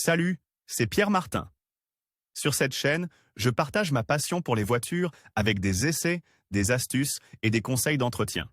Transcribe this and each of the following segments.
Salut, c'est Pierre Martin. Sur cette chaîne, je partage ma passion pour les voitures avec des essais, des astuces et des conseils d'entretien.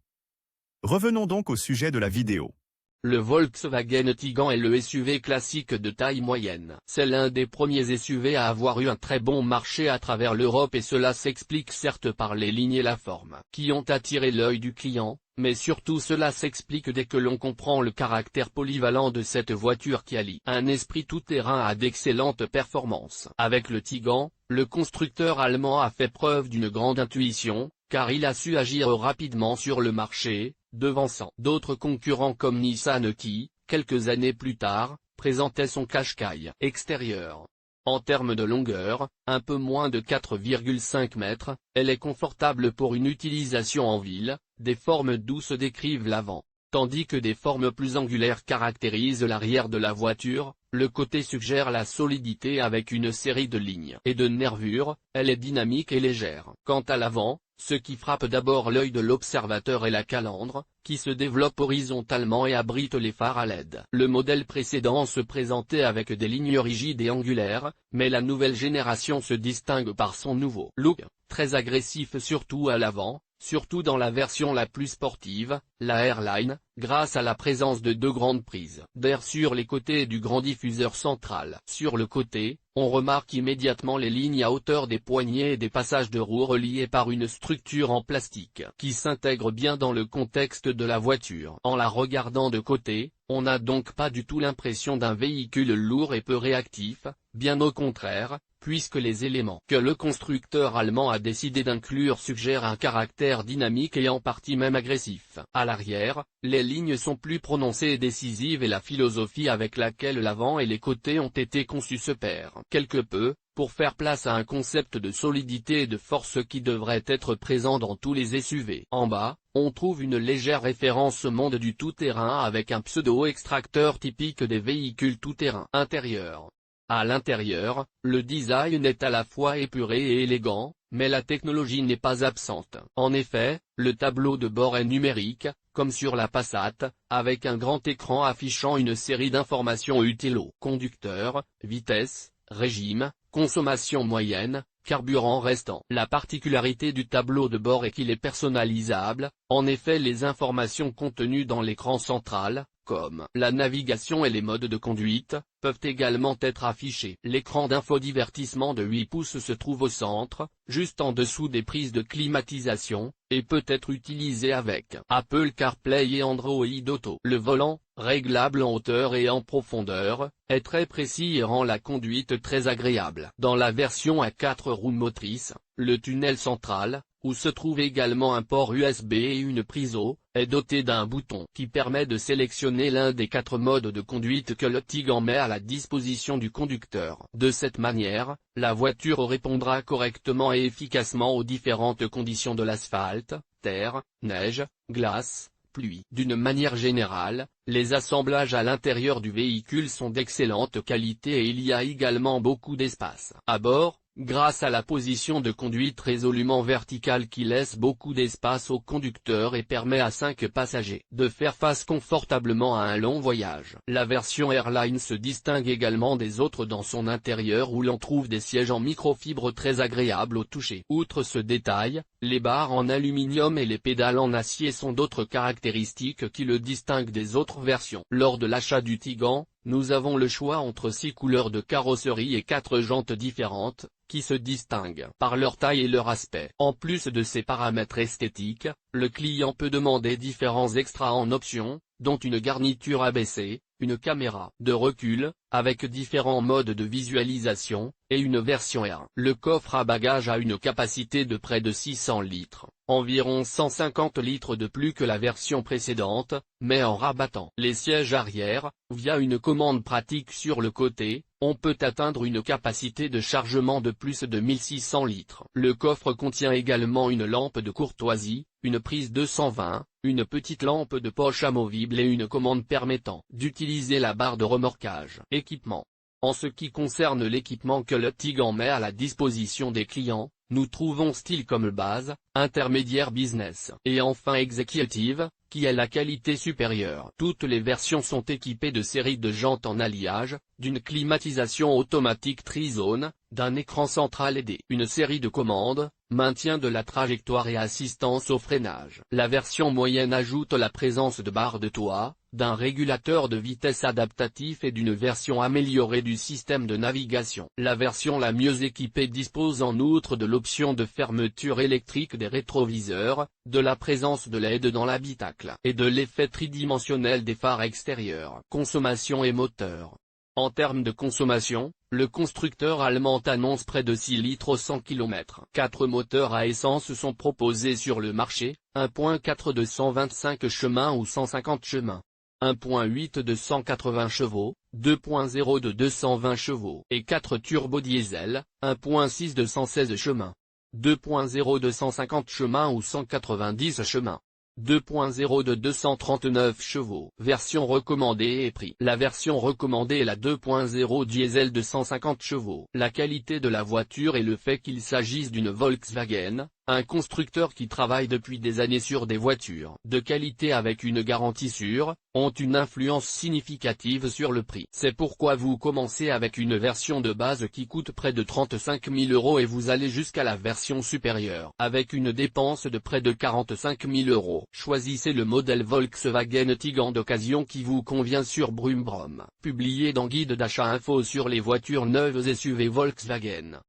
Revenons donc au sujet de la vidéo. Le Volkswagen Tiguan est le SUV classique de taille moyenne. C'est l'un des premiers SUV à avoir eu un très bon marché à travers l'Europe et cela s'explique certes par les lignes et la forme, qui ont attiré l'œil du client, mais surtout cela s'explique dès que l'on comprend le caractère polyvalent de cette voiture qui allie un esprit tout-terrain à d'excellentes performances. Avec le Tiguan, le constructeur allemand a fait preuve d'une grande intuition, car il a su agir rapidement sur le marché, devançant d'autres concurrents comme Nissan qui, quelques années plus tard, présentait son Qashqai extérieur. En termes de longueur, un peu moins de 4,5 mètres, elle est confortable pour une utilisation en ville, des formes douces décrivent l'avant, tandis que des formes plus angulaires caractérisent l'arrière de la voiture. Le côté suggère la solidité avec une série de lignes et de nervures, elle est dynamique et légère. Quant à l'avant, ce qui frappe d'abord l'œil de l'observateur est la calandre, qui se développe horizontalement et abrite les phares à LED. Le modèle précédent se présentait avec des lignes rigides et angulaires, mais la nouvelle génération se distingue par son nouveau look, très agressif surtout à l'avant, surtout dans la version la plus sportive, la Airline, grâce à la présence de deux grandes prises d'air sur les côtés et du grand diffuseur central. Sur le côté, on remarque immédiatement les lignes à hauteur des poignées et des passages de roues reliés par une structure en plastique qui s'intègre bien dans le contexte de la voiture. En la regardant de côté, on n'a donc pas du tout l'impression d'un véhicule lourd et peu réactif, bien au contraire, puisque les éléments que le constructeur allemand a décidé d'inclure suggèrent un caractère dynamique et en partie même agressif. À l'arrière, les lignes sont plus prononcées et décisives et la philosophie avec laquelle l'avant et les côtés ont été conçus se perd quelque peu, pour faire place à un concept de solidité et de force qui devrait être présent dans tous les SUV. En bas, on trouve une légère référence au monde du tout-terrain avec un pseudo-extracteur typique des véhicules tout-terrain. Intérieur. À l'intérieur, le design est à la fois épuré et élégant, mais la technologie n'est pas absente. En effet, le tableau de bord est numérique, comme sur la Passat, avec un grand écran affichant une série d'informations utiles au conducteur, vitesse, régime, consommation moyenne, carburant restant. La particularité du tableau de bord est qu'il est personnalisable, en effet les informations contenues dans l'écran central, comme la navigation et les modes de conduite, peuvent également être affichées. L'écran d'infodivertissement de 8 pouces se trouve au centre, juste en dessous des prises de climatisation, et peut être utilisé avec Apple CarPlay et Android Auto. Le volant, réglable en hauteur et en profondeur, est très précis et rend la conduite très agréable. Dans la version à 4 roues motrices, le tunnel central, où se trouve également un port USB et une prise eau, est doté d'un bouton qui permet de sélectionner l'un des 4 modes de conduite que le Tiguan met à la disposition du conducteur. De cette manière, la voiture répondra correctement et efficacement aux différentes conditions de l'asphalte, terre, neige, glace, pluie. D'une manière générale, les assemblages à l'intérieur du véhicule sont d'excellente qualité et il y a également beaucoup d'espace. À bord, grâce à la position de conduite résolument verticale qui laisse beaucoup d'espace au conducteur et permet à 5 passagers de faire face confortablement à un long voyage. La version Airline se distingue également des autres dans son intérieur où l'on trouve des sièges en microfibre très agréables au toucher. Outre ce détail, les barres en aluminium et les pédales en acier sont d'autres caractéristiques qui le distinguent des autres versions. Lors de l'achat du Tiguan, nous avons le choix entre 6 couleurs de carrosserie et 4 jantes différentes, qui se distinguent par leur taille et leur aspect. En plus de ces paramètres esthétiques, le client peut demander différents extras en option, dont une garniture abaissée, une caméra de recul, avec différents modes de visualisation, et une version R. Le coffre à bagages a une capacité de près de 600 litres, environ 150 litres de plus que la version précédente, mais en rabattant les sièges arrière, via une commande pratique sur le côté, on peut atteindre une capacité de chargement de plus de 1600 litres. Le coffre contient également une lampe de courtoisie, une prise 220, une petite lampe de poche amovible et une commande permettant d'utiliser la barre de remorquage. Équipement. En ce qui concerne l'équipement que le Tiguan met à la disposition des clients, nous trouvons style comme base, intermédiaire business et enfin executive, qui est la qualité supérieure. Toutes les versions sont équipées de séries de jantes en alliage, d'une climatisation automatique trizone, d'un écran central LED, une série de commandes, maintien de la trajectoire et assistance au freinage. La version moyenne ajoute la présence de barres de toit, d'un régulateur de vitesse adaptatif et d'une version améliorée du système de navigation. La version la mieux équipée dispose en outre de l'option de fermeture électrique des rétroviseurs, de la présence de LED dans l'habitacle et de l'effet tridimensionnel des phares extérieurs. Consommation et moteur. En termes de consommation, le constructeur allemand annonce près de 6 litres au 100 km. 4 moteurs à essence sont proposés sur le marché, 1.4 de 125 chemins ou 150 chemins, 1.8 de 180 chevaux, 2.0 de 220 chevaux et 4 turbo-diesel, 1.6 de 116 chemins, 2.0 de 150 chemins ou 190 chemins, 2.0 de 239 chevaux. Version recommandée et prix. La version recommandée est la 2.0 diesel de 150 chevaux. La qualité de la voiture et le fait qu'il s'agisse d'une Volkswagen, un constructeur qui travaille depuis des années sur des voitures de qualité avec une garantie sûre, ont une influence significative sur le prix. C'est pourquoi vous commencez avec une version de base qui coûte près de 35 000 € et vous allez jusqu'à la version supérieure avec une dépense de près de 45 000 €. Choisissez le modèle Volkswagen Tiguan d'occasion qui vous convient sur Brumbrum. Publié dans Guide d'achat info sur les voitures neuves SUV Volkswagen.